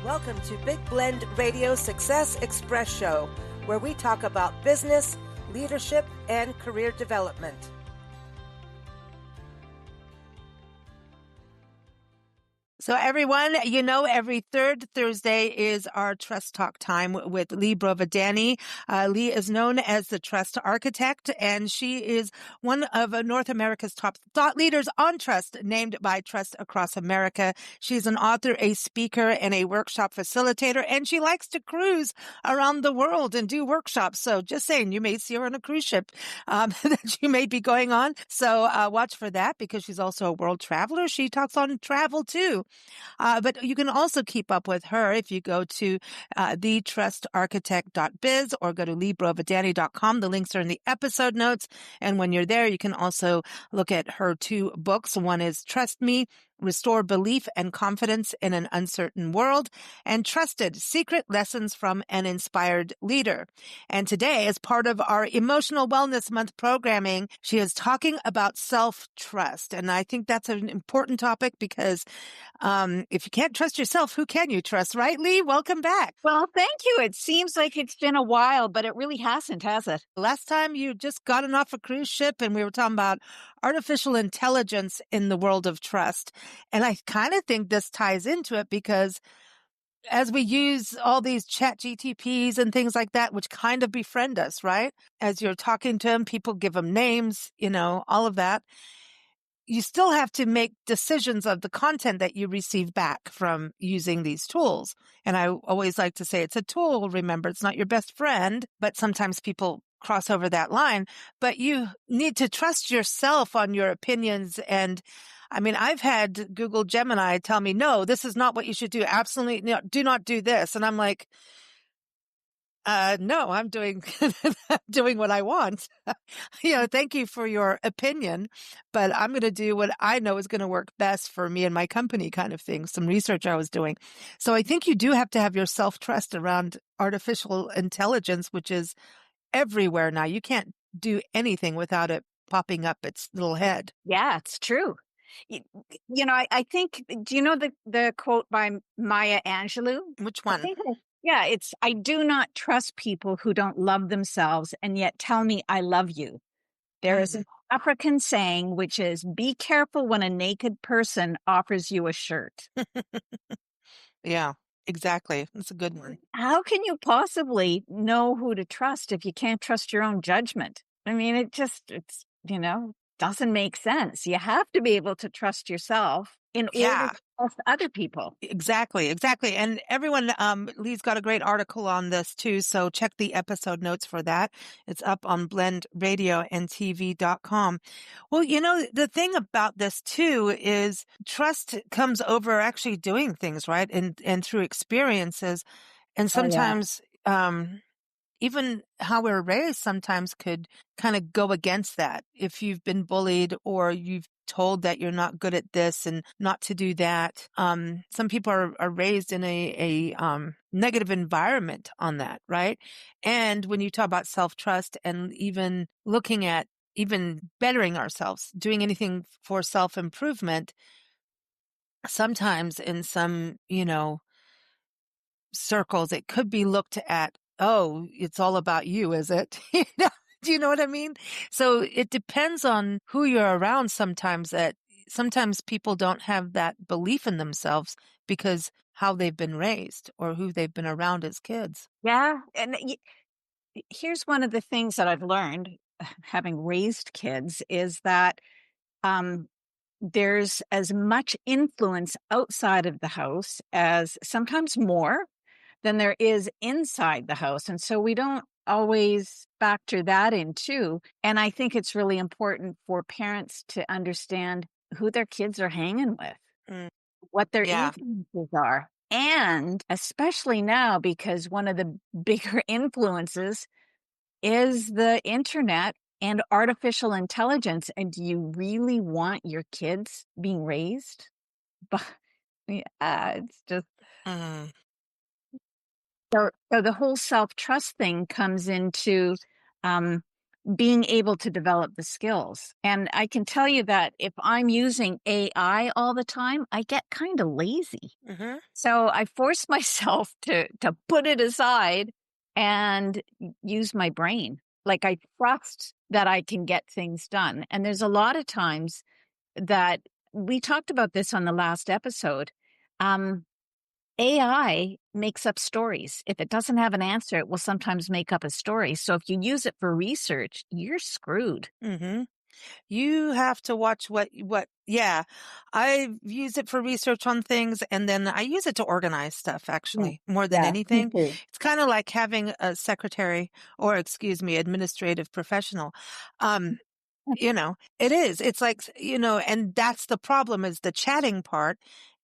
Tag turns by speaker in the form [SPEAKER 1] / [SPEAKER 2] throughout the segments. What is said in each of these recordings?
[SPEAKER 1] Welcome to Big Blend Radio Success Express Show, where we talk about business, leadership, and career development. So everyone, you know, every third Thursday is our Trust Talk time with Lea Brovedani. Lea is known as the Trust Architect, and she is one of North America's top thought leaders on trust, named by Trust Across America. She's an author, a speaker, and a workshop facilitator, and she likes to cruise around the world and do workshops. So just saying, you may see her on a cruise ship that you may be going on. So watch for that, because she's also a world traveler. She talks on travel too. But you can also keep up with her if you go to thetrustarchitect.biz or go to leabrovedani.com. The links are in the episode notes. And when you're there, you can also look at her two books. One is Trust Me, Restore Belief and Confidence in an Uncertain World, and Trusted, Secret Lessons from an Inspired Leader. And today, as part of our Emotional Wellness Month programming, she is talking about self-trust. And I think that's an important topic because if you can't trust yourself, who can you trust, right, Lea? Welcome back.
[SPEAKER 2] Well, thank you. It seems like it's been a while, but it really hasn't, has it?
[SPEAKER 1] Last time you just gotten off a cruise ship and we were talking about artificial intelligence in the world of trust. And I kind of think this ties into it because as we use all these chat GTPs and things like that, which kind of befriend us, right? As you're talking to them, people give them names, you know, all of that. You still have to make decisions of the content that you receive back from using these tools. And I always like to say it's a tool. Remember, it's not your best friend, but sometimes people cross over that line. But you need to trust yourself on your opinions. And I mean, I've had Google Gemini tell me, no, this is not what you should do. Absolutely, no, do not do this. And I'm like, no, I'm doing, doing what I want. Thank you for your opinion, but I'm going to do what I know is going to work best for me and my company, kind of thing. Some research I was doing. So I think you do have to have your self-trust around artificial intelligence, which is everywhere now. You can't do anything without it popping up its little head.
[SPEAKER 2] Yeah, it's true. I think, do you know the quote by Maya Angelou?
[SPEAKER 1] Which one?
[SPEAKER 2] It's, I do not trust people who don't love themselves and yet tell me I love you. There is an African saying, which is, be careful when a naked person offers you a shirt.
[SPEAKER 1] Yeah, exactly. That's a good one.
[SPEAKER 2] How can you possibly know who to trust if you can't trust your own judgment? I mean, it's doesn't make sense. You have to be able to trust yourself in order to trust other people.
[SPEAKER 1] Exactly. And everyone, Lee's got a great article on this too. So check the episode notes for that. It's up on blendradioandtv.com. Well, the thing about this too is trust comes over actually doing things, right? And through experiences. And sometimes, even how we're raised sometimes could kind of go against that. If you've been bullied or you've told that you're not good at this and not to do that. Some people are raised in a negative environment on that, right? And when you talk about self-trust and even looking at even bettering ourselves, doing anything for self-improvement, sometimes in some, circles, it could be looked at, oh, it's all about you, is it? Do you know what I mean? So it depends on who you're around sometimes, that sometimes people don't have that belief in themselves because how they've been raised or who they've been around as kids.
[SPEAKER 2] Yeah. And here's one of the things that I've learned having raised kids is that there's as much influence outside of the house as sometimes more than there is inside the house. And so we don't always factor that in too. And I think it's really important for parents to understand who their kids are hanging with, what their influences are. And especially now, because one of the bigger influences is the internet and artificial intelligence. And do you really want your kids being raised? But it's just... So the whole self-trust thing comes into being able to develop the skills. And I can tell you that if I'm using AI all the time, I get kind of lazy.
[SPEAKER 1] Hmm.
[SPEAKER 2] So I force myself to put it aside and use my brain. Like I trust that I can get things done. And there's a lot of times that we talked about this on the last episode. Um, AI makes up stories. If it doesn't have an answer, it will sometimes make up a story. So if you use it for research, you're screwed.
[SPEAKER 1] Hmm. You have to watch yeah. I use it for research on things, and then I use it to organize stuff,
[SPEAKER 2] Mm.
[SPEAKER 1] actually, more than
[SPEAKER 2] Yeah, me
[SPEAKER 1] anything.
[SPEAKER 2] too.
[SPEAKER 1] It's kind of like having a secretary or, excuse me, administrative professional. Um, it is. It's like, and that's the problem is the chatting part.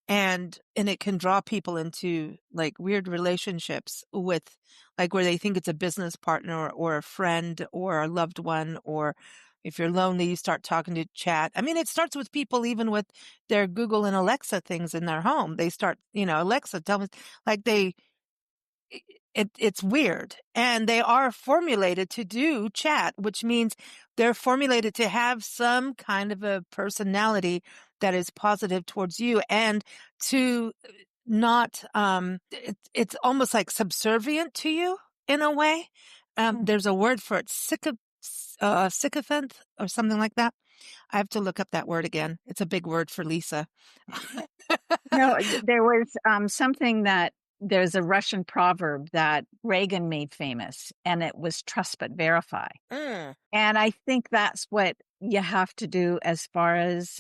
[SPEAKER 1] And it can draw people into like weird relationships with like where they think it's a business partner or a friend or a loved one, or if you're lonely, you start talking to chat. I mean, it starts with people even with their Google and Alexa things in their home. They start, Alexa, tell me, like it's weird. And they are formulated to do chat, which means they're formulated to have some kind of a personality that is positive towards you and to not, it's almost like subservient to you in a way.
[SPEAKER 2] Mm.
[SPEAKER 1] There's a word for it, sycophant or something like that. I have to look up that word again. It's a big word for Lisa.
[SPEAKER 2] No, there was something that there's a Russian proverb that Reagan made famous, and it was trust but verify.
[SPEAKER 1] Mm,
[SPEAKER 2] And I think that's what you have to do as far as,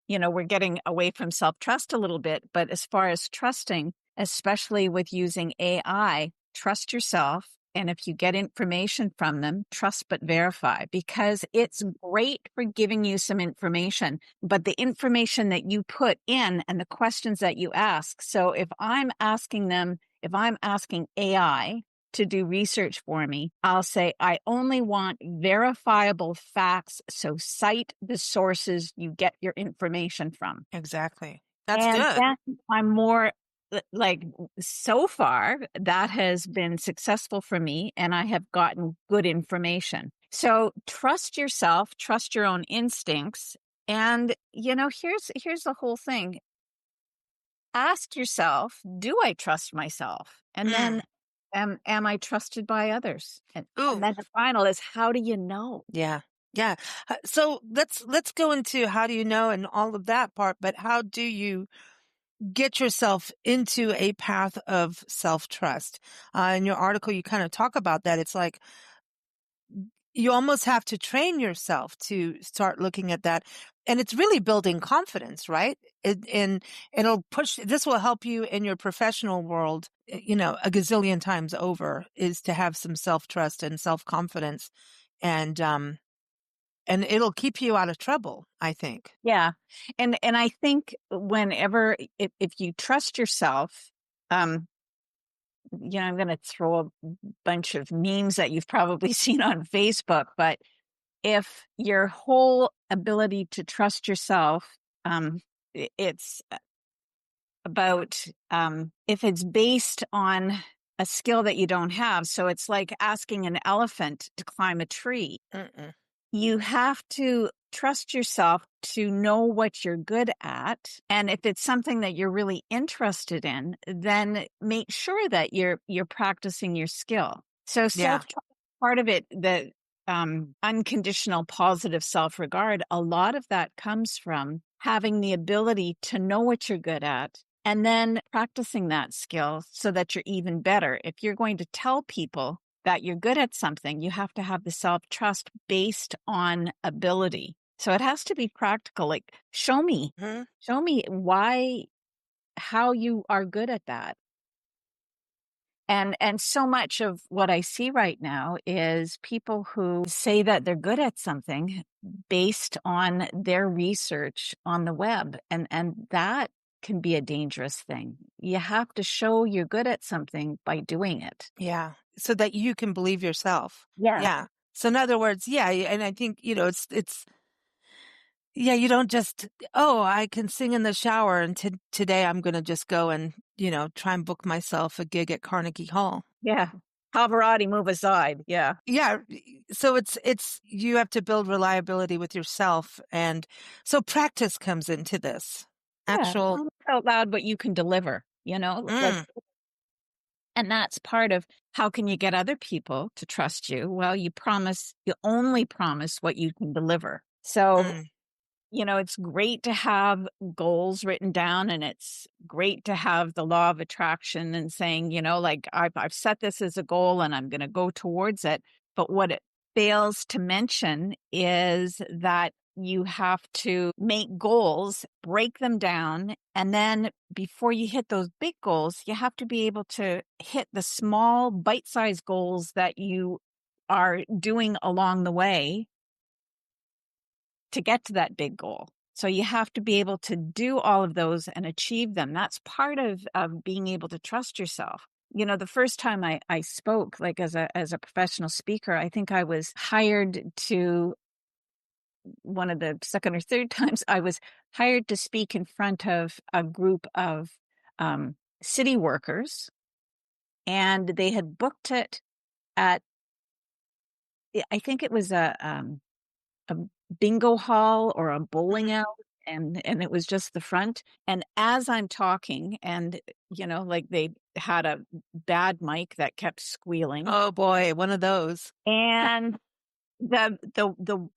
[SPEAKER 2] we're getting away from self trust a little bit, but as far as trusting, especially with using AI, trust yourself. And if you get information from them, trust but verify because it's great for giving you some information, but the information that you put in and the questions that you ask. So if I'm asking AI, to do research for me, I'll say, I only want verifiable facts. So cite the sources you get your information from.
[SPEAKER 1] exactly. That's
[SPEAKER 2] And
[SPEAKER 1] good.
[SPEAKER 2] then I'm more like, so far, that has been successful for me, and I have gotten good information. So trust yourself, trust your own instincts. And, here's the whole thing. Ask yourself, do I trust myself? And then
[SPEAKER 1] Mm.
[SPEAKER 2] am I trusted by others? And
[SPEAKER 1] Ooh,
[SPEAKER 2] then the final is, how do you know?
[SPEAKER 1] yeah. Yeah. So let's go into how do you know and all of that part, but how do you get yourself into a path of self-trust? In your article, you kind of talk about that. It's like you almost have to train yourself to start looking at that. And it's really building confidence, right? And this will help you in your professional world, a gazillion times over is to have some self-trust and self-confidence. And it'll keep you out of trouble, I think.
[SPEAKER 2] Yeah. And I think whenever, if you trust yourself, um, I'm going to throw a bunch of memes that you've probably seen on Facebook, but if your whole ability to trust yourself, it's about, if it's based on a skill that you don't have. So it's like asking an elephant to climb a tree.
[SPEAKER 1] Mm-mm.
[SPEAKER 2] You have to trust yourself to know what you're good at. And if it's something that you're really interested in, then make sure that you're practicing your skill. So
[SPEAKER 1] Yeah.
[SPEAKER 2] self part of it, the unconditional positive self-regard, a lot of that comes from having the ability to know what you're good at and then practicing that skill so that you're even better. If you're going to tell people that you're good at something, you have to have the self-trust based on ability. So it has to be practical. Like,
[SPEAKER 1] Mhm.
[SPEAKER 2] show me how you are good at that. And so much of what I see right now is people who say that they're good at something based on their research on the web. And that can be a dangerous thing. You have to show you're good at something by doing it.
[SPEAKER 1] Yeah. So that you can believe yourself.
[SPEAKER 2] Yeah.
[SPEAKER 1] Yeah. So in other words, yeah. And I think, yeah, you don't just, oh, I can sing in the shower and today I'm going to just go and, try and book myself a gig at Carnegie Hall.
[SPEAKER 2] Yeah. Pavarotti, move aside. Yeah.
[SPEAKER 1] Yeah. So it's, you have to build reliability with yourself. And so practice comes into this.
[SPEAKER 2] Yeah.
[SPEAKER 1] Actual,
[SPEAKER 2] Promise out loud what you can deliver, like,
[SPEAKER 1] mm,
[SPEAKER 2] and that's part of how can you get other people to trust you? Well, you only promise what you can deliver. So,
[SPEAKER 1] mm,
[SPEAKER 2] it's great to have goals written down, and it's great to have the law of attraction and saying, like I've set this as a goal and I'm going to go towards it. But what it fails to mention is that you have to make goals, break them down, and then before you hit those big goals, you have to be able to hit the small bite-sized goals that you are doing along the way to get to that big goal. So you have to be able to do all of those and achieve them. That's part of being able to trust yourself. The first time I spoke, like as a professional speaker, I think I was hired to one of the second or third times I was hired to speak in front of a group of city workers, and they had booked it at, I think it was a bingo hall or a bowling
[SPEAKER 1] mm.
[SPEAKER 2] alley, and it was just the front. And as I'm talking, and like they had a bad mic that kept squealing,
[SPEAKER 1] Oh boy, one of those.
[SPEAKER 2] and the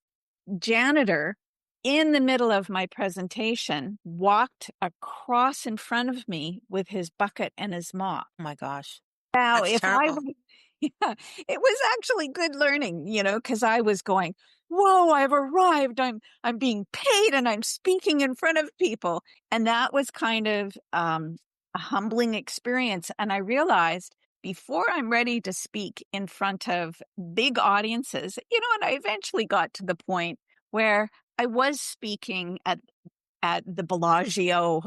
[SPEAKER 2] janitor in the middle of my presentation walked across in front of me with his bucket and his mop.
[SPEAKER 1] Oh my gosh.
[SPEAKER 2] Now,
[SPEAKER 1] That's
[SPEAKER 2] if I
[SPEAKER 1] terrible.
[SPEAKER 2] w yeah, it was actually good learning, because I was going, "Whoa, I've arrived. I'm being paid and I'm speaking in front of people." And that was kind of, a humbling experience, and I realized before I'm ready to speak in front of big audiences, and I eventually got to the point where I was speaking at the Bellagio,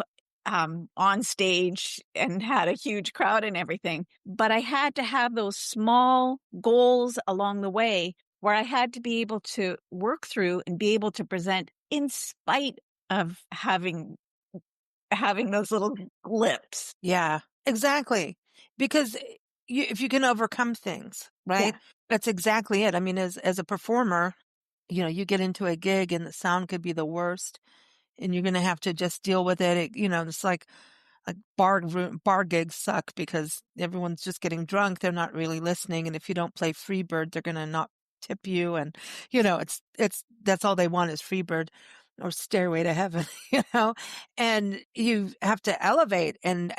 [SPEAKER 2] on stage and had a huge crowd and everything. But I had to have those small goals along the way where I had to be able to work through and be able to present in spite of having those little blips.
[SPEAKER 1] Yeah, exactly. Because if you can overcome things, right?
[SPEAKER 2] Yeah.
[SPEAKER 1] That's exactly it. I mean, as a performer, you get into a gig and the sound could be the worst, and you're going to have to just deal with it. It's like bar gigs suck because everyone's just getting drunk. They're not really listening. And if you don't play Freebird, they're going to not tip you. And, that's all they want is Freebird or Stairway to Heaven, and you have to elevate. And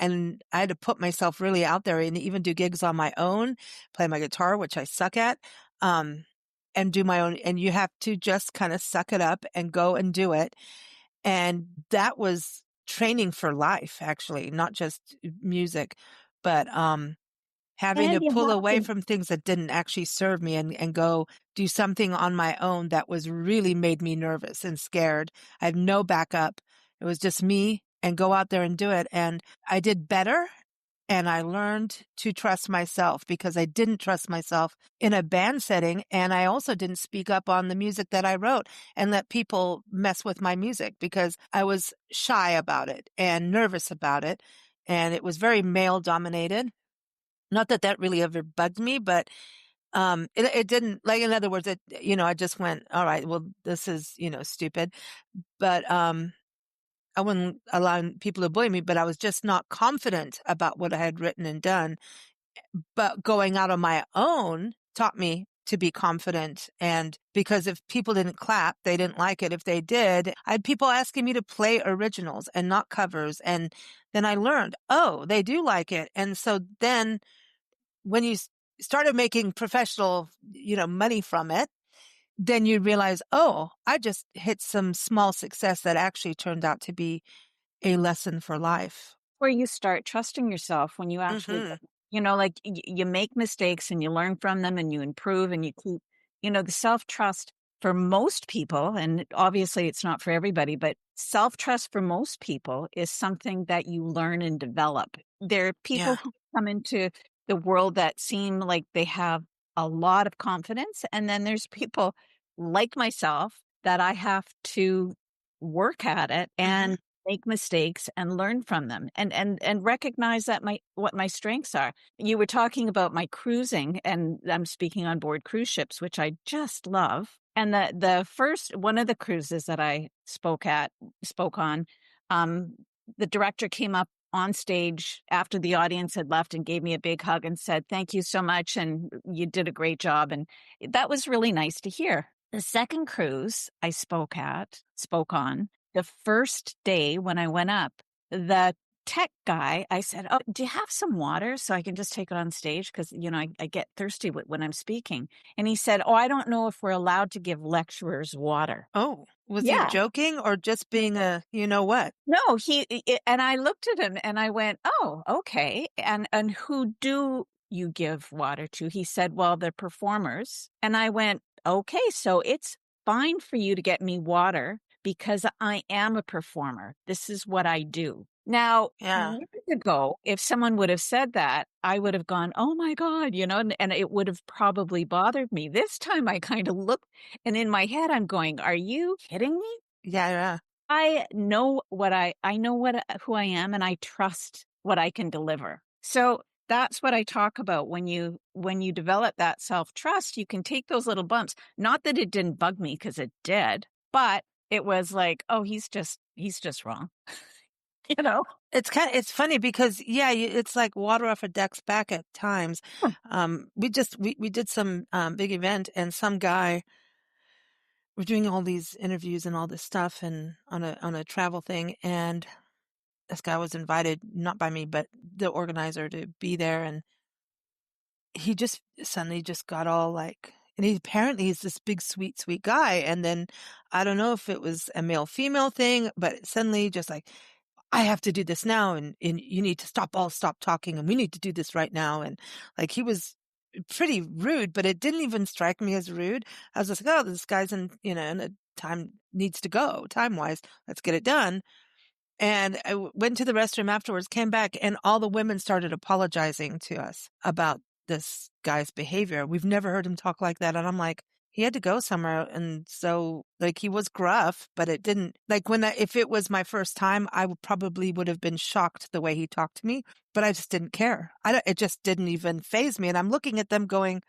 [SPEAKER 1] I had to put myself really out there and even do gigs on my own, play my guitar, which I suck at. And do my own, and you have to just kind of suck it up and go and do it. And that was training for life, actually, not just music, but having to
[SPEAKER 2] And you
[SPEAKER 1] pull
[SPEAKER 2] have
[SPEAKER 1] away
[SPEAKER 2] to,
[SPEAKER 1] from things that didn't actually serve me and go do something on my own that was really made me nervous and scared. I have no backup. It was just me and go out there and do it. And I did better. And I learned to trust myself because I didn't trust myself in a band setting. And I also didn't speak up on the music that I wrote and let people mess with my music because I was shy about it and nervous about it. And it was very male dominated. Not that that really ever bugged me, but it didn't, like, in other words, I just went, all right, well, this is, stupid. But I wouldn't allow people to bully me, but I was just not confident about what I had written and done. But going out on my own taught me to be confident. And because if people didn't clap, they didn't like it. If they did, I had people asking me to play originals and not covers. And then I learned, oh, they do like it. And so then when you started making professional, money from it, then you realize, oh, I just hit some small success that actually turned out to be a lesson for life.
[SPEAKER 2] where you start trusting yourself when you actually,
[SPEAKER 1] Hmm.
[SPEAKER 2] like you make mistakes and you learn from them and you improve and you keep, the self trust for most people, and obviously it's not for everybody, but self trust for most people is something that you learn and develop. There are people
[SPEAKER 1] Yeah.
[SPEAKER 2] who come into the world that seem like they have a lot of confidence. And then there's people like myself that I have to work at it.
[SPEAKER 1] Hmm.
[SPEAKER 2] And make mistakes and learn from them, and recognize that my what my strengths are. You were talking about my cruising, and I'm speaking on board cruise ships, which I just love. And the first one of the cruises that I spoke on, um, the director came up on stage after the audience had left and gave me a big hug and said, "Thank you so much, and you did a great job." And that was really nice to hear. The second cruise I spoke on, the first day when I went up, the tech guy, I said, "Oh, do you have some water so I can just take it on stage? Because, I get thirsty when I'm speaking." And he said, "Oh, I don't know if we're allowed to give lecturers water."
[SPEAKER 1] Oh, was he
[SPEAKER 2] Yeah.
[SPEAKER 1] joking or just being a you know what?
[SPEAKER 2] No, and I looked at him and I went, "Oh, okay. And who do you give water to?" He said, "Well, the performers." And I went, "Okay, so it's fine for you to get me water because I am a performer. This is what I do." Now,
[SPEAKER 1] Yeah.
[SPEAKER 2] years ago, if someone would have said that, I would have gone, "Oh my God," and it would have probably bothered me. This time I kind of looked, and in my head, I'm going, "Are you kidding me?"
[SPEAKER 1] Yeah, yeah.
[SPEAKER 2] I know I know who I am, and I trust what I can deliver. So that's what I talk about when you develop that self-trust, you can take those little bumps. Not that it didn't bug me, because it did, but it was like, "Oh, he's just wrong." You know?
[SPEAKER 1] It's funny because yeah, it's like water off a duck's back at times. We did some big event and some guy we're doing all these interviews and all this stuff and on a travel thing and this guy was invited not by me but the organizer to be there and he just suddenly just got all like and he apparently he's this big sweet guy and then I don't know if it was a male female thing but suddenly just like I have to do this now and you need to stop talking and we need to do this right now. And like he was pretty rude, but it didn't even strike me as rude. I was just like, oh, this guy's in a time needs to go time wise. Let's get it done. And I went to the restroom afterwards, came back, and all the women started apologizing to us about this guy's behavior. We've never heard him talk like that. And I'm like, he had to go somewhere. And so, like, he was gruff, but it didn't, like, if it was my first time, probably would have been shocked the way he talked to me, but I just didn't care. It just didn't even faze me. And I'm looking at them going,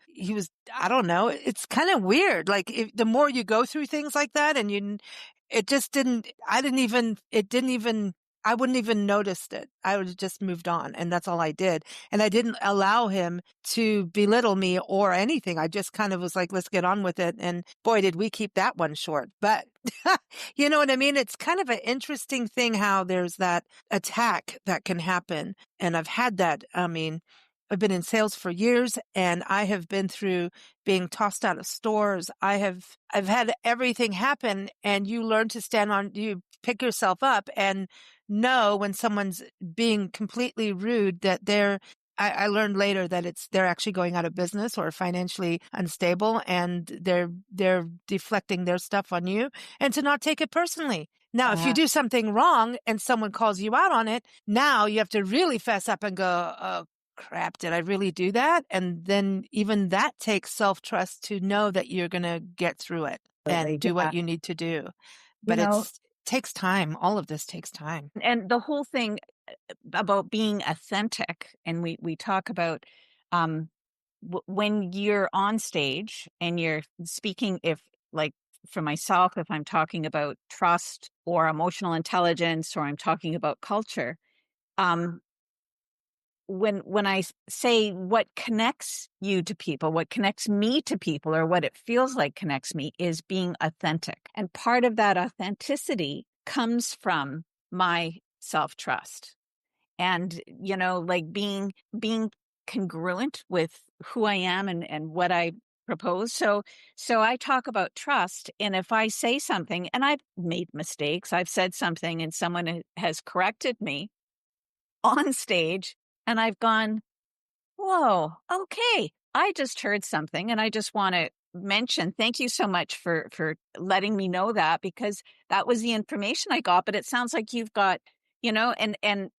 [SPEAKER 1] I don't know. It's kind of weird. Like, the more you go through things like that and it just I wouldn't even noticed it. I would have just moved on and that's all I did. And I didn't allow him to belittle me or anything. I just kind of was like, let's get on with it. And boy, did we keep that one short. But you know what I mean? It's kind of an interesting thing how there's that attack that can happen. And I've had that. I mean, I've been in sales for years and I have been through being tossed out of stores. I've had everything happen and you learn to you pick yourself up and know when someone's being completely rude that I learned later that they're actually going out of business or financially unstable and they're deflecting their stuff on you and to not take it personally. Now, if you do something wrong and someone calls you out on it, now you have to really fess up and go, oh, crap, did I really do that? And then even that takes self-trust to know that you're going to get through it and do
[SPEAKER 2] Yeah.
[SPEAKER 1] what you need to do.
[SPEAKER 2] You
[SPEAKER 1] But
[SPEAKER 2] know,
[SPEAKER 1] takes time. All of this takes time.
[SPEAKER 2] and the whole thing about being authentic, and we talk about um when you're on stage and you're speaking, if like for myself, if I'm talking about trust or emotional intelligence or I'm talking about culture, um when I say what connects you to people, what connects me to people, or what it feels like connects me, is being authentic. And part of that authenticity comes from my self-trust. And, like being congruent with who I am and what I propose. So I talk about trust. And if I say something, and I've made mistakes, I've said something and someone has corrected me on stage, and I've gone, whoa, okay. I just heard something and I just want to mention, thank you so much for letting me know that, because that was the information I got. But it sounds like you've got, and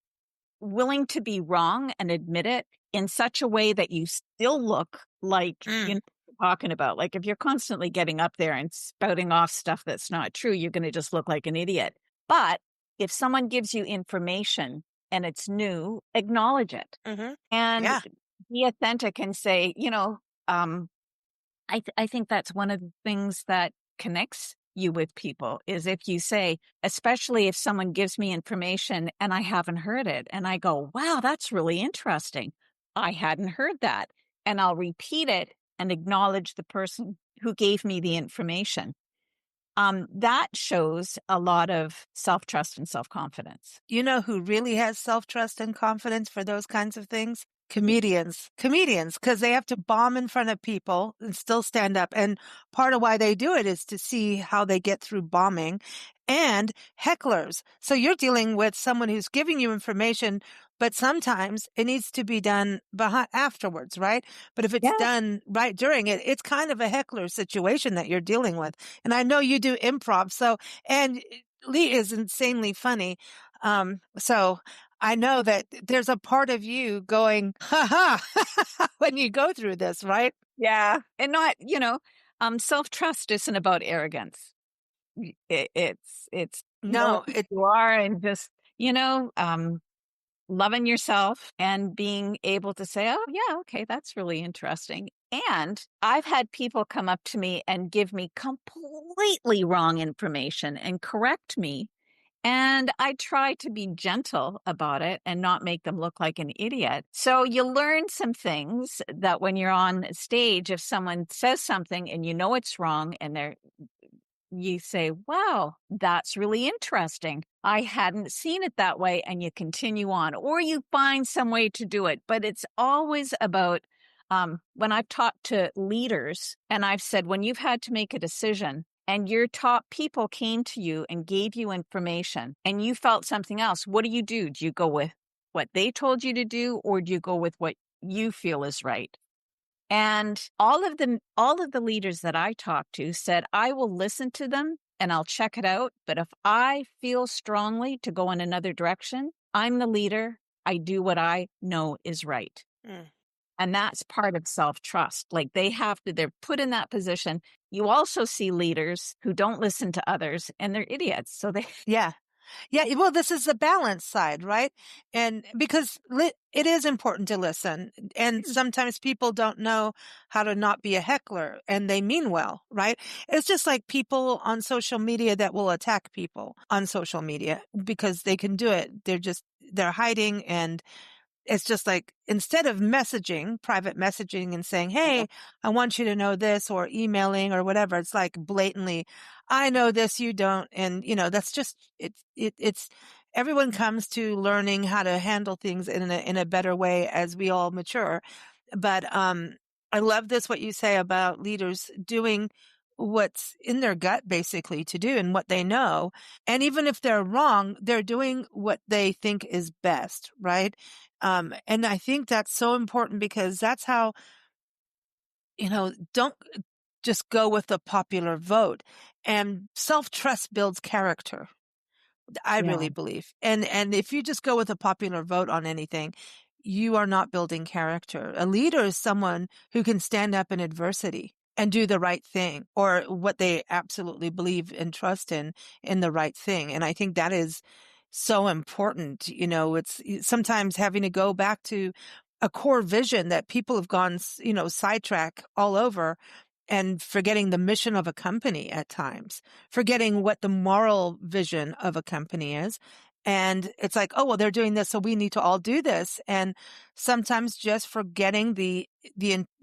[SPEAKER 2] willing to be wrong and admit it in such a way that you still look like,
[SPEAKER 1] Mm.
[SPEAKER 2] talking about. Like if you're constantly getting up there and spouting off stuff that's not true, you're going to just look like an idiot. But if someone gives you information and it's new, acknowledge it
[SPEAKER 1] Hmm.
[SPEAKER 2] and
[SPEAKER 1] Yeah.
[SPEAKER 2] be authentic and say, um, I think that's one of the things that connects you with people is if you say, especially if someone gives me information and I haven't heard it, and I go, wow, that's really interesting. I hadn't heard that. And I'll repeat it and acknowledge the person who gave me the information. That shows a lot of self trust and self confidence.
[SPEAKER 1] You know who really has self-trust and confidence for those kinds of things? Comedians, because they have to bomb in front of people and still stand up. And part of why they do it is to see how they get through bombing, and hecklers. So you're dealing with someone who's giving you information, but sometimes it needs to be done afterwards, right? But if it's
[SPEAKER 2] Yeah.
[SPEAKER 1] done right during it, it's kind of a heckler situation that you're dealing with. And I know you do improv. And Lee is insanely funny. So I know that there's a part of you going, ha ha, when you go through this, right?
[SPEAKER 2] Yeah. And not, self trust isn't about arrogance. It's knowing
[SPEAKER 1] No,
[SPEAKER 2] who you are and just, loving yourself and being able to say, oh, yeah, okay, that's really interesting. And I've had people come up to me and give me completely wrong information and correct me. And I try to be gentle about it and not make them look like an idiot. So you learn some things that when you're on stage, if someone says something and you know it's wrong and you say, wow, that's really interesting. I hadn't seen it that way. And you continue on, or you find some way to do it. But it's always about when I've talked to leaders and I've said, when you've had to make a decision and your top people came to you and gave you information and you felt something else, what do? Do you go with what they told you to do, or do you go with what you feel is right? And all of the leaders that I talked to said, I will listen to them and I'll check it out. But if I feel strongly to go in another direction, I'm the leader. I do what I know is right.
[SPEAKER 1] Mm.
[SPEAKER 2] And that's part of self trust. Like they're put in that position. You also see leaders who don't listen to others and they're idiots. So they,
[SPEAKER 1] Yeah. Yeah, well, this is the balance side, right? And because it is important to listen, and sometimes people don't know how to not be a heckler, and they mean well, right? It's just like people on social media that will attack people on social media because they can do it. They're hiding, and it's just like, instead of private messaging and saying, hey, I want you to know this, or emailing or whatever, it's like blatantly, I know this, you don't. And, that's just, it's, everyone comes to learning how to handle things in a better way as we all mature. But, I love what you say about leaders doing what's in their gut basically to do and what they know. And even if they're wrong, they're doing what they think is best, right? And I think that's so important because that's how, don't just go with the popular vote. And self-trust builds character. I
[SPEAKER 2] yeah,
[SPEAKER 1] really believe. And if you just go with a popular vote on anything, you are not building character. A leader is someone who can stand up in adversity and do the right thing, or what they absolutely believe and trust in the right thing. And I think that is so important. It's sometimes having to go back to a core vision that people have gone, sidetrack all over, and forgetting the mission of a company at times, forgetting what the moral vision of a company is. And it's like, oh, well, they're doing this, so we need to all do this. And sometimes just forgetting the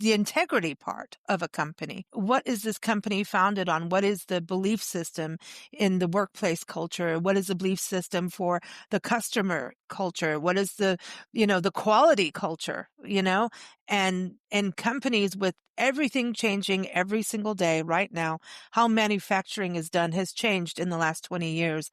[SPEAKER 1] integrity part of a company. What is this company founded on? What is the belief system in the workplace culture? What is the belief system for the customer culture? What is the quality culture, and companies, with everything changing every single day right now, how manufacturing is done has changed in the last 20 years.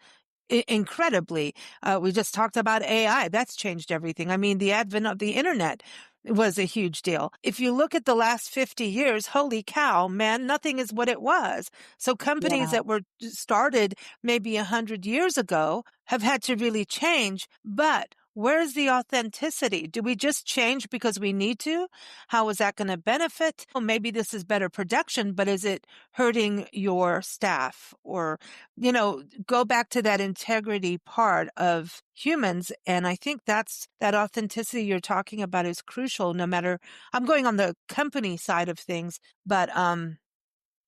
[SPEAKER 1] Incredibly. We just talked about AI. That's changed everything. I mean, the advent of the internet was a huge deal. If you look at the last 50 years, holy cow, man, nothing is what it was. So companies
[SPEAKER 2] yeah,
[SPEAKER 1] that were started maybe 100 years ago have had to really change. But where's the authenticity? Do we just change because we need to? How is that going to benefit? Well, maybe this is better production, but is it hurting your staff? Or, go back to that integrity part of humans. And I think that authenticity you're talking about is crucial no matter, I'm going on the company side of things, but,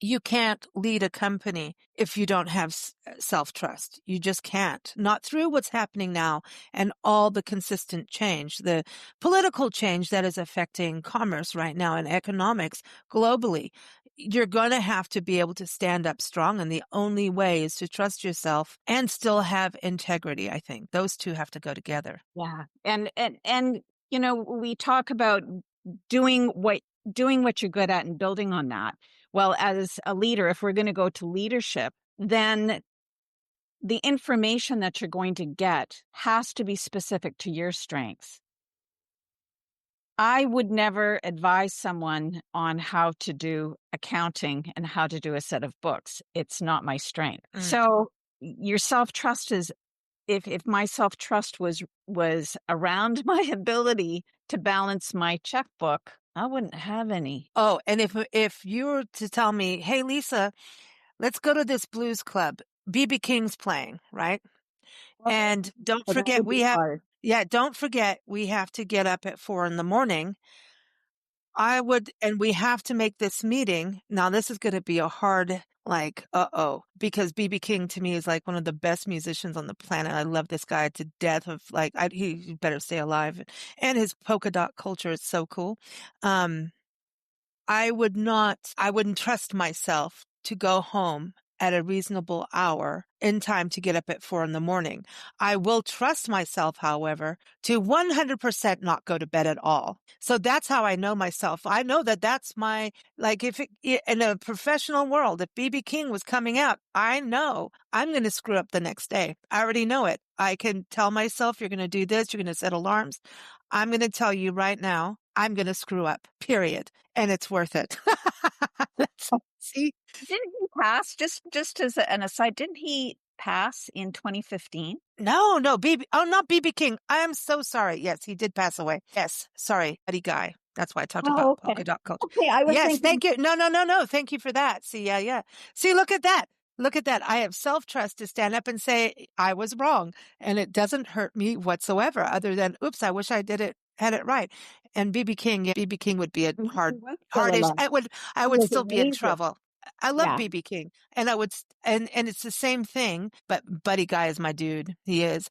[SPEAKER 1] you can't lead a company if you don't have self-trust. You just can't. Not through what's happening now and all the consistent change, the political change that is affecting commerce right now and economics globally. You're going to have to be able to stand up strong. And the only way is to trust yourself and still have integrity. I think those two have to go together.
[SPEAKER 2] Yeah. And we talk about doing what you're good at and building on that. Well, as a leader, if we're going to go to leadership, then the information that you're going to get has to be specific to your strengths. I would never advise someone on how to do accounting and how to do a set of books. It's not my strength. So your self-trust is, if my self-trust was around my ability to balance my checkbook, I wouldn't have any.
[SPEAKER 1] Oh, and if you were to tell me, hey, Lisa, let's go to this blues club. BB King's playing, right? And don't
[SPEAKER 2] But that
[SPEAKER 1] forget
[SPEAKER 2] would be hard.
[SPEAKER 1] don't forget we have to get up at 4 a.m. And we have to make this meeting. Now, this is going to be a hard, because BB King to me is like one of the best musicians on the planet. I love this guy to death he better stay alive. And his polka dot culture is so cool. I wouldn't trust myself to go home at a reasonable hour in time to get up at 4 a.m. I will trust myself, however, to 100% not go to bed at all. So that's how I know myself. I know that that's in a professional world, if BB King was coming out, I know I'm going to screw up the next day. I already know it. I can tell myself, you're going to do this. You're going to set alarms. I'm going to tell you right now, I'm going to screw up, period. And it's worth it. See?
[SPEAKER 2] Didn't he pass? Just as an aside, didn't he pass in 2015?
[SPEAKER 1] No, not BB King. I am so sorry. Yes, he did pass away. Yes, sorry, buddy guy. That's why I talked about
[SPEAKER 2] Okay.
[SPEAKER 1] polka dot culture.
[SPEAKER 2] Okay, I was
[SPEAKER 1] Yes,
[SPEAKER 2] thinking.
[SPEAKER 1] thank you. No. Thank you for that. See, yeah. See, look at that. Look at that. I have self-trust to stand up and say I was wrong, and it doesn't hurt me whatsoever other than, oops, I wish had it right. And BB King would be a
[SPEAKER 2] He was still
[SPEAKER 1] hardish.
[SPEAKER 2] alive.
[SPEAKER 1] I
[SPEAKER 2] He
[SPEAKER 1] would
[SPEAKER 2] was
[SPEAKER 1] still be in
[SPEAKER 2] amazing.
[SPEAKER 1] trouble. I love
[SPEAKER 2] Yeah.
[SPEAKER 1] BB King, and I would, and it's the same thing, but Buddy Guy is my dude. He is.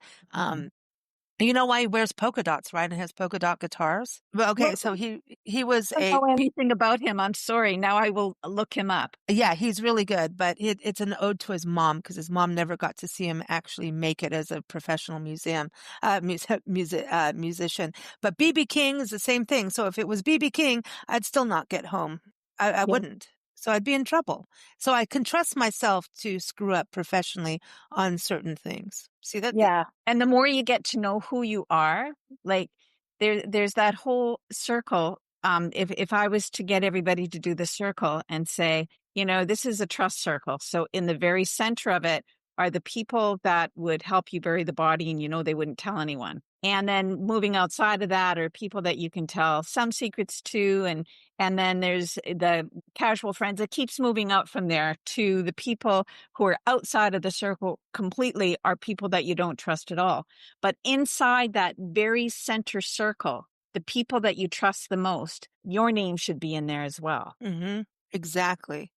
[SPEAKER 1] You know why he wears polka dots, right? And has polka dot guitars. Well, okay,
[SPEAKER 2] Well,
[SPEAKER 1] so he was
[SPEAKER 2] I don't know anything about him. I'm sorry. Now I will look him up.
[SPEAKER 1] yeah, he's really good, but it's an ode to his mom because his mom never got to see him actually make it as a professional musician. But BB King is the same thing. So if it was BB King, I'd still not get home. I
[SPEAKER 2] Yeah.
[SPEAKER 1] wouldn't. So I'd be in trouble. So I can trust myself to screw up professionally on certain things. See that?
[SPEAKER 2] Yeah. And the more you get to know who you are, like there's that whole circle. If I was to get everybody to do the circle and say, this is a trust circle. So in the very center of it are the people that would help you bury the body and they wouldn't tell anyone. And then moving outside of that are people that you can tell some secrets to. And then there's the casual friends. It keeps moving out from there to the people who are outside of the circle completely are people that you don't trust at all. But inside that very center circle, the people that you trust the most, your name should be in there as well.
[SPEAKER 1] Mm-hmm. Exactly.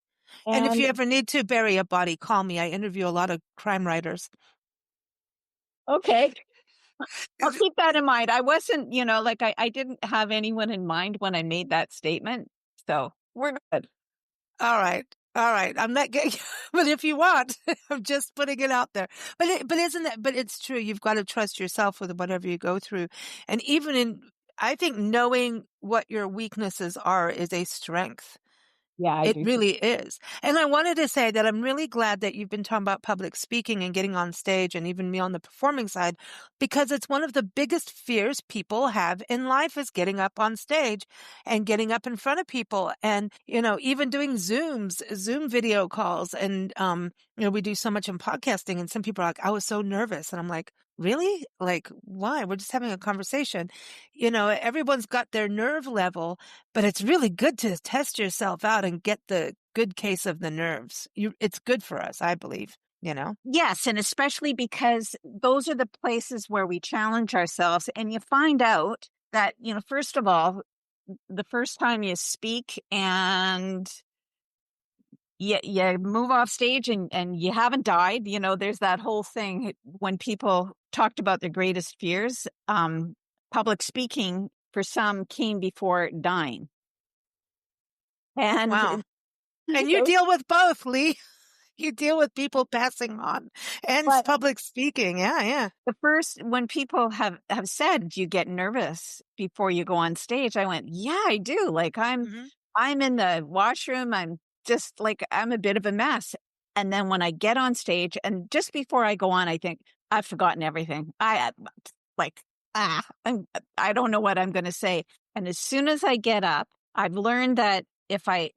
[SPEAKER 1] And if
[SPEAKER 2] And
[SPEAKER 1] you ever need to bury a body, call me. I interview a lot of crime writers.
[SPEAKER 2] okay, I'll keep that in mind. I wasn't, I didn't have anyone in mind when I made that statement. So we're good.
[SPEAKER 1] All right. All right. I'm not getting, but if you want, I'm just putting it out there. But it's true. You've got to trust yourself with whatever you go through. And I think knowing what your weaknesses are is a strength.
[SPEAKER 2] Yeah, I
[SPEAKER 1] It
[SPEAKER 2] do.
[SPEAKER 1] really is. And I wanted to say that I'm really glad that you've been talking about public speaking and getting on stage and even me on the performing side, because it's one of the biggest fears people have in life is getting up on stage and getting up in front of people and, even doing Zoom video calls. And, we do so much in podcasting and some people are like, I was so nervous. And I'm like, really? Like, why? We're just having a conversation. Everyone's got their nerve level, but it's really good to test yourself out and get the good case of the nerves. It's good for us, I believe.
[SPEAKER 2] Yes, and especially because those are the places where we challenge ourselves, and you find out that, first of all, the first time you speak and you move off stage and you haven't died, there's that whole thing when people talked about their greatest fears. Public speaking for some came before dying.
[SPEAKER 1] Wow.
[SPEAKER 2] And
[SPEAKER 1] And you deal with both, Lee. You deal with people passing on and
[SPEAKER 2] but
[SPEAKER 1] public speaking. Yeah, yeah.
[SPEAKER 2] the first, when people have said, "Do you get nervous before you go on stage?" I went, "Yeah, I do. Like
[SPEAKER 1] Hmm.
[SPEAKER 2] I'm in the washroom. I'm just like, I'm a bit of a mess." And then when I get on stage and just before I go on, I think I've forgotten everything. Like, I don't know what I'm going to say. And as soon as I get up, I've learned that if I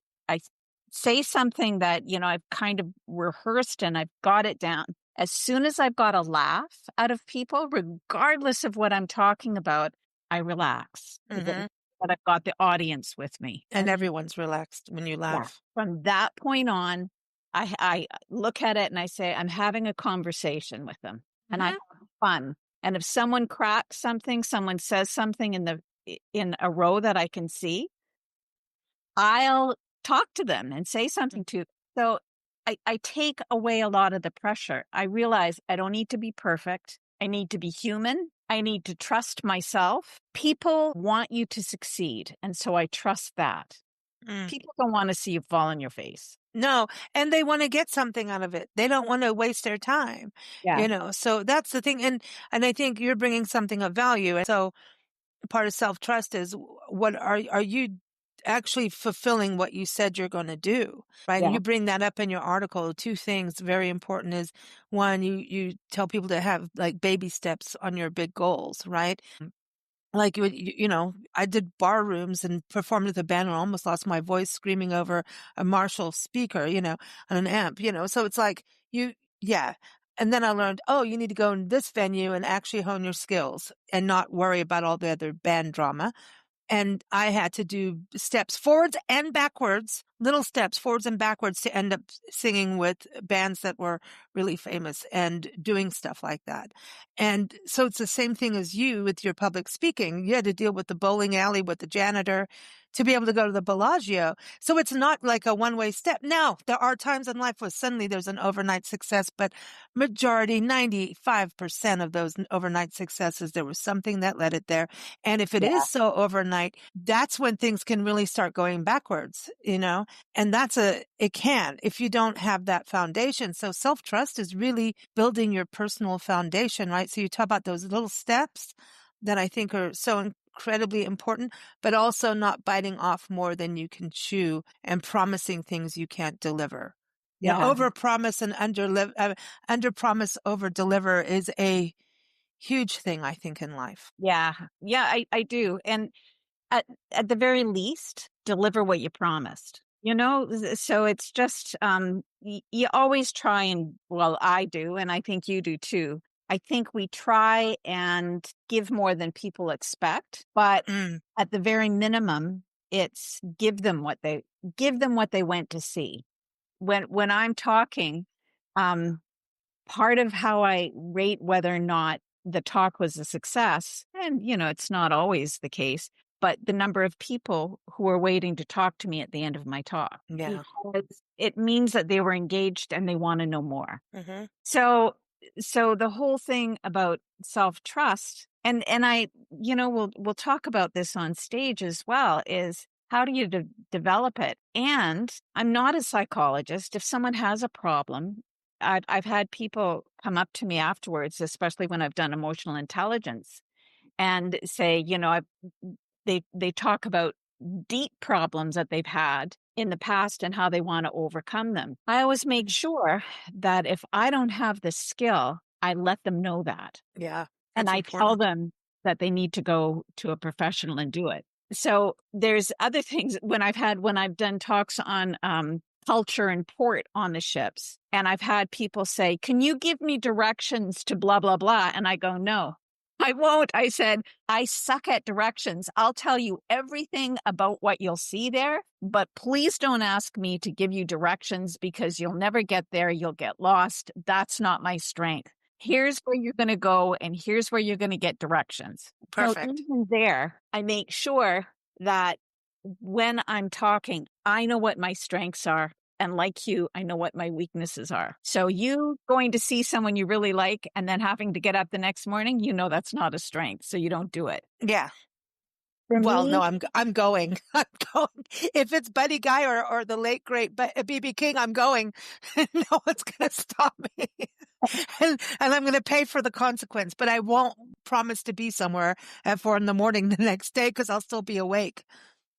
[SPEAKER 2] say something that, I've kind of rehearsed and I've got it down, as soon as I've got a laugh out of people, regardless of what I'm talking about, I relax because
[SPEAKER 1] Hmm.
[SPEAKER 2] I've got the audience with me.
[SPEAKER 1] And everyone's relaxed when you
[SPEAKER 2] Yeah,
[SPEAKER 1] laugh.
[SPEAKER 2] from that point on, I look at it and I say, I'm having a conversation with them and I
[SPEAKER 1] Hmm.
[SPEAKER 2] have fun. And if someone cracks something, someone says something in a row that I can see, I'll talk to them and say something to them. So I take away a lot of the pressure. I realize I don't need to be perfect. I need to be human. I need to trust myself. People want you to succeed. And so I trust that.
[SPEAKER 1] Mm.
[SPEAKER 2] People don't want to see you fall on your face.
[SPEAKER 1] No, and they want to get something out of it. They don't want to waste their time,
[SPEAKER 2] Yeah.
[SPEAKER 1] So that's the thing. And I think you're bringing something of value. And so part of self-trust is what are you actually fulfilling what you said you're going to do, right? And
[SPEAKER 2] Yeah.
[SPEAKER 1] you bring that up in your article. Two things very important is one, you tell people to have like baby steps on your big goals, right? Like I did bar rooms and performed with a band and almost lost my voice screaming over a Marshall speaker, on an amp, so it's like yeah. And then I learned, oh, you need to go in this venue and actually hone your skills and not worry about all the other band drama. And I had to do steps forwards and backwards, little steps forwards and backwards to end up singing with bands that were really famous and doing stuff like that. And so it's the same thing as you with your public speaking. You had to deal with the bowling alley with the janitor to be able to go to the Bellagio. So it's not like a one-way step. Now, there are times in life where suddenly there's an overnight success, but majority, 95% of those overnight successes, there was something that led it there. And if it is
[SPEAKER 2] Yeah.
[SPEAKER 1] so overnight, that's when things can really start going backwards, and it can if you don't have that foundation. So self-trust is really building your personal foundation, right? So you talk about those little steps that I think are so incredibly important, but also not biting off more than you can chew and promising things you can't deliver. Yeah,
[SPEAKER 2] Yeah.
[SPEAKER 1] over promise and under promise, over deliver is a huge thing, I think, in life.
[SPEAKER 2] Yeah. Yeah, I do. And at the very least, deliver what you promised. So it's just you always try, and well, I do, and I think you do too. I think we try and give more than people expect, but
[SPEAKER 1] Mm,
[SPEAKER 2] at the very minimum, it's give them what they went to see. When I'm talking, um, part of how I rate whether or not the talk was a success, and it's not always the case, but the number of people who are waiting to talk to me at the end of my talk,
[SPEAKER 1] yeah.
[SPEAKER 2] because it means that they were engaged and they want to know more.
[SPEAKER 1] Hmm.
[SPEAKER 2] So the whole thing about self-trust, and I, we'll talk about this on stage as well, is how do you develop it? And I'm not a psychologist. If someone has a problem, I've had people come up to me afterwards, especially when I've done emotional intelligence, and say, they talk about deep problems that they've had in the past and how they want to overcome them. I always make sure that if I don't have the skill, I let them know that.
[SPEAKER 1] Yeah,
[SPEAKER 2] And
[SPEAKER 1] that's
[SPEAKER 2] I tell
[SPEAKER 1] important.
[SPEAKER 2] them that they need to go to a professional and do it. So there's other things when I've done talks on culture and port on the ships. And I've had people say, "Can you give me directions to blah, blah, blah?" And I go, "No, I won't." I said, "I suck at directions. I'll tell you everything about what you'll see there, but please don't ask me to give you directions because you'll never get there. You'll get lost. That's not my strength. Here's where you're going to go, and here's where you're going to get directions." So
[SPEAKER 1] Perfect.
[SPEAKER 2] even there, I make sure that when I'm talking, I know what my strengths are. And like you, I know what my weaknesses are. So you going to see someone you really like and then having to get up the next morning, you know that's not a strength. So you don't do it.
[SPEAKER 1] Yeah.
[SPEAKER 2] For
[SPEAKER 1] Well, no,
[SPEAKER 2] me,
[SPEAKER 1] I'm going. I'm going. If it's Buddy Guy or the late great BB King, I'm going. No one's going to stop me. And I'm going to pay for the consequence, but I won't promise to be somewhere at 4 in the morning the next day because I'll still be awake,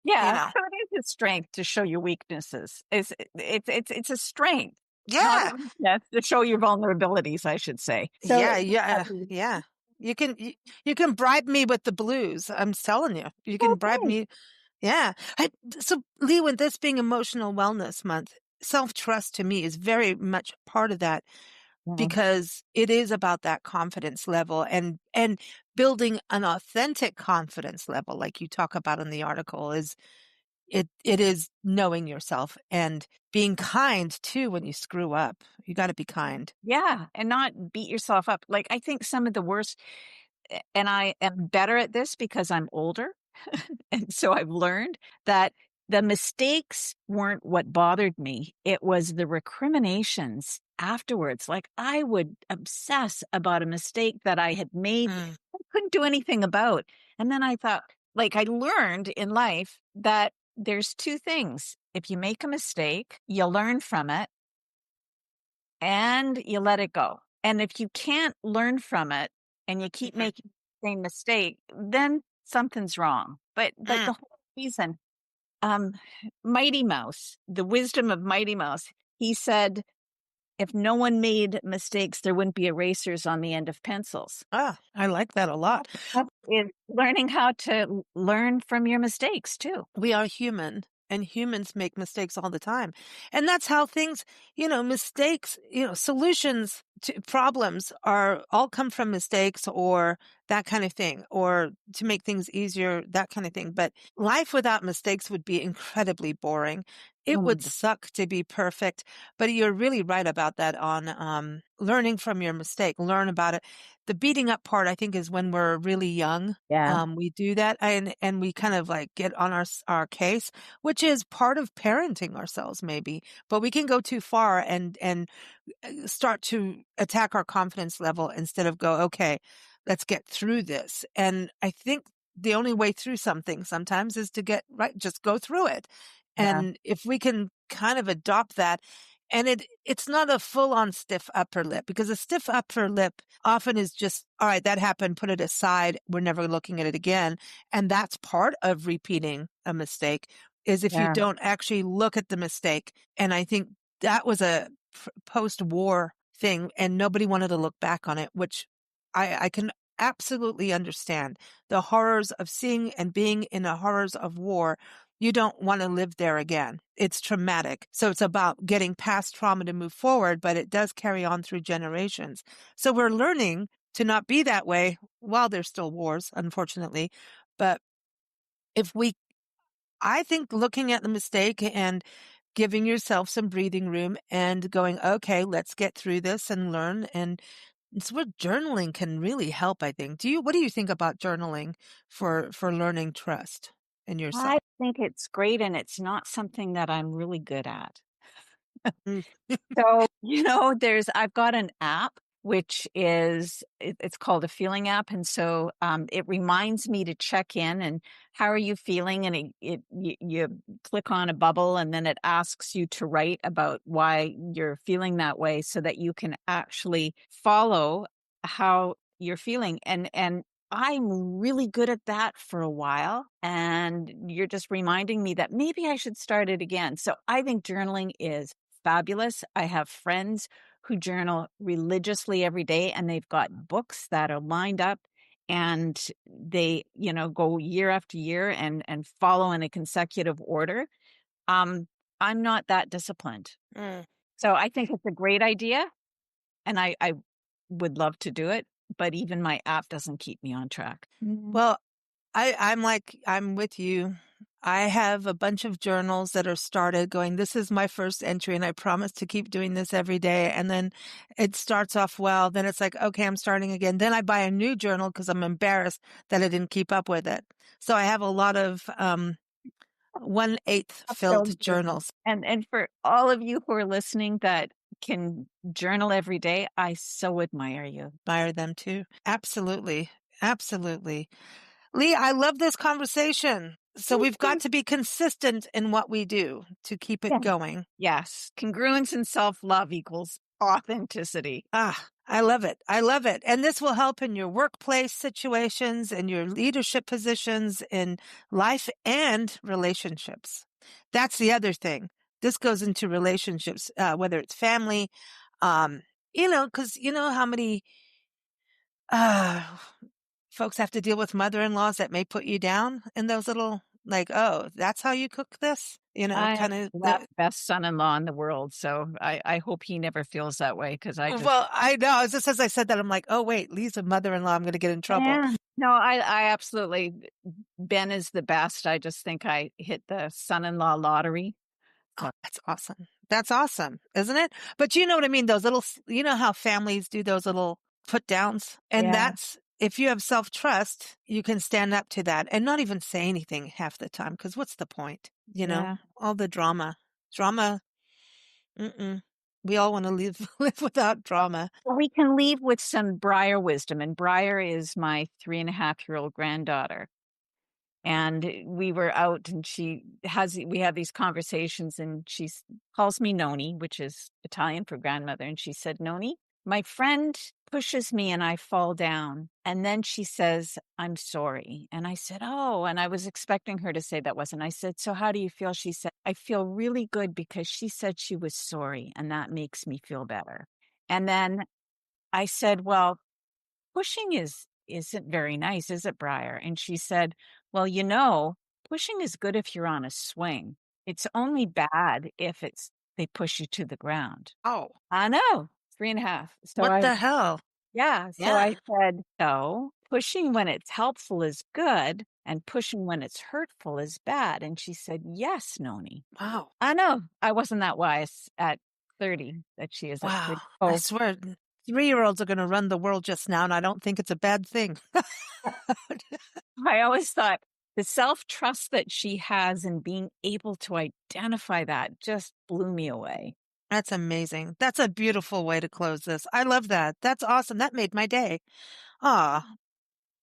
[SPEAKER 1] you
[SPEAKER 2] yeah,
[SPEAKER 1] know?
[SPEAKER 2] so it is a strength to show your weaknesses. It's a strength, not a
[SPEAKER 1] Yeah.
[SPEAKER 2] weakness to show your vulnerabilities, I should say. So
[SPEAKER 1] Yeah. Yeah. Yeah. You can, you can bribe me with the blues. I'm telling you, you can bribe
[SPEAKER 2] okay.
[SPEAKER 1] me. Yeah. So Lee, with this being Emotional Wellness Month, self-trust to me is very much part of that
[SPEAKER 2] Yeah.
[SPEAKER 1] because it is about that confidence level and building an authentic confidence level like you talk about in the article is it is knowing yourself and being kind too when you screw up. You got to be kind.
[SPEAKER 2] Yeah, and not beat yourself up. Like I think some of the worst, and I am better at this because I'm older. And so I've learned that the mistakes weren't what bothered me. It was the recriminations afterwards. Like I would obsess about a mistake that I had made,
[SPEAKER 1] Mm,
[SPEAKER 2] I couldn't do anything about. And then I thought, like, I learned in life that there's two things. If you make a mistake, you learn from it and you let it go. And if you can't learn from it and you keep
[SPEAKER 1] mm,
[SPEAKER 2] making the same mistake, then something's wrong. But
[SPEAKER 1] mm.
[SPEAKER 2] the whole reason, um, Mighty Mouse, the wisdom of Mighty Mouse, he said, if no one made mistakes, there wouldn't be erasers on the end of pencils.
[SPEAKER 1] Ah, I like that a lot.
[SPEAKER 2] That is learning how to learn from your mistakes too.
[SPEAKER 1] We are human and humans make mistakes all the time. And that's how things, mistakes, solutions to problems are all come from mistakes or that kind of thing, or to make things easier, that kind of thing. But life without mistakes would be incredibly boring. It would
[SPEAKER 2] Mm.
[SPEAKER 1] suck to be perfect, but you're really right about that on learning from your mistake, learn about it. The beating up part, I think, is when we're really young.
[SPEAKER 2] Yeah.
[SPEAKER 1] We do that and we kind of like get on our case, which is part of parenting ourselves maybe, but we can go too far and start to attack our confidence level instead of go, okay, let's get through this. And I think the only way through something sometimes is to get right, just go through it.
[SPEAKER 2] Yeah.
[SPEAKER 1] And if we can kind of adopt that, and it's not a full on stiff upper lip because a stiff upper lip often is just, all right, that happened, put it aside. We're never looking at it again. And that's part of repeating a mistake is if you
[SPEAKER 2] Yeah.
[SPEAKER 1] don't actually look at the mistake. And I think that was a post-war thing and nobody wanted to look back on it, which I can absolutely understand the horrors of seeing and being in the horrors of war. You don't want to live there again. It's traumatic. So it's about getting past trauma to move forward, but it does carry on through generations. So we're learning to not be that way while there's still wars, unfortunately. But if we, I think looking at the mistake and giving yourself some breathing room and going, okay, let's get through this and learn. And it's what journaling can really help, I think. What do you think about journaling for learning trust in
[SPEAKER 2] I
[SPEAKER 1] yourself?
[SPEAKER 2] think it's great, and it's not something that I'm really good at.
[SPEAKER 1] Mm,
[SPEAKER 2] So, I've got an app which is it's called a feeling app, and so it reminds me to check in and how are you feeling, and you click on a bubble, and then it asks you to write about why you're feeling that way, so that you can actually follow how you're feeling, and I'm really good at that for a while, and you're just reminding me that maybe I should start it again. So I think journaling is fabulous. I have friends who journal religiously every day, and they've got books that are lined up, and they, go year after year and follow in a consecutive order. I'm not that disciplined.
[SPEAKER 1] Mm.
[SPEAKER 2] So I think it's a great idea, and I would love to do it, but even my app doesn't keep me on track.
[SPEAKER 1] Well, I'm with you. I have a bunch of journals that are started going, this is my first entry and I promise to keep doing this every day. And then it starts off well. Then it's like, okay, I'm starting again. Then I buy a new journal because I'm embarrassed that I didn't keep up with it. So I have a lot of 1/8 filled journals.
[SPEAKER 2] And for all of you who are listening that can journal every day, I so admire you.
[SPEAKER 1] Admire them too. Absolutely. Absolutely. Lea, I love this conversation. So we've got to be consistent in what we do to keep it going.
[SPEAKER 2] Yes. Congruence and self-love equals authenticity.
[SPEAKER 1] I love it. I love it. And this will help in your workplace situations and your leadership positions in life and relationships. That's the other thing. This goes into relationships, whether it's family, because you know how many folks have to deal with mother-in-laws that may put you down in those little, like, oh, that's how you cook this?
[SPEAKER 2] I
[SPEAKER 1] Kind of.
[SPEAKER 2] the best son-in-law in the world. So I hope he never feels that way because
[SPEAKER 1] Well, I know. It's just as I said that, I'm like, oh, wait, Lee's a mother-in-law. I'm going to get in trouble.
[SPEAKER 2] Yeah. No, I absolutely, Ben is the best. I just think I hit the son-in-law lottery.
[SPEAKER 1] Oh, that's awesome. That's awesome, isn't it? But you know what I mean? Those little, you know how families do those little put downs? And that's, if you have self-trust, you can stand up to that and not even say anything half the time. Because what's the point? All the drama. We all want to live without drama.
[SPEAKER 2] We can leave with some Briar wisdom. And Briar is my 3.5-year-old granddaughter. And we were out and we have these conversations and she calls me Noni, which is Italian for grandmother. And she said, Noni, my friend pushes me and I fall down. And then she says, I'm sorry. And I said, oh, and I was expecting her to say that wasn't. I said, so how do you feel? She said, I feel really good because she said she was sorry and that makes me feel better. And then I said, well, pushing isn't very nice, is it, Briar? And she said, well, pushing is good if you're on a swing. It's only bad if they push you to the ground.
[SPEAKER 1] Oh,
[SPEAKER 2] I know. 3.5. So
[SPEAKER 1] what the hell?
[SPEAKER 2] Yeah. So I said, so pushing when it's helpful is good and pushing when it's hurtful is bad. And she said, yes, Noni.
[SPEAKER 1] Wow.
[SPEAKER 2] I know. I wasn't that wise at 30 that she is at 30.
[SPEAKER 1] Wow. I swear, 3-year-olds are going to run the world just now, and I don't think it's a bad thing.
[SPEAKER 2] I always thought the self-trust that she has in being able to identify that just blew me away.
[SPEAKER 1] That's amazing. That's a beautiful way to close this. I love that. That's awesome. That made my day.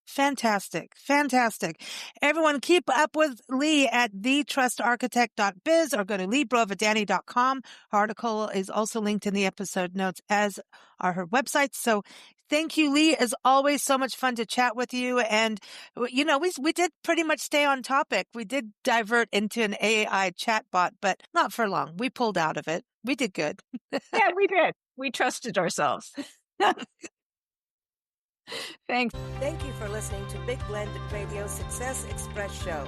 [SPEAKER 1] Fantastic. Fantastic. Everyone keep up with Lea at thetrustarchitect.biz or go to leabrovedani.com. Her article is also linked in the episode notes, as are her websites. So thank you, Lea. As always, so much fun to chat with you. And, we did pretty much stay on topic. We did divert into an AI chatbot, but not for long. We pulled out of it. We did good.
[SPEAKER 2] Yeah, we did. We trusted ourselves. Thanks.
[SPEAKER 1] Thank you for listening to Big Blend Radio Success Express Show.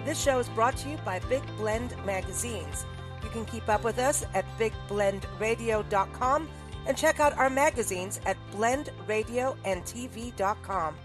[SPEAKER 1] This show is brought to you by Big Blend Magazines. You can keep up with us at bigblendradio.com and check out our magazines at blendradioandtv.com.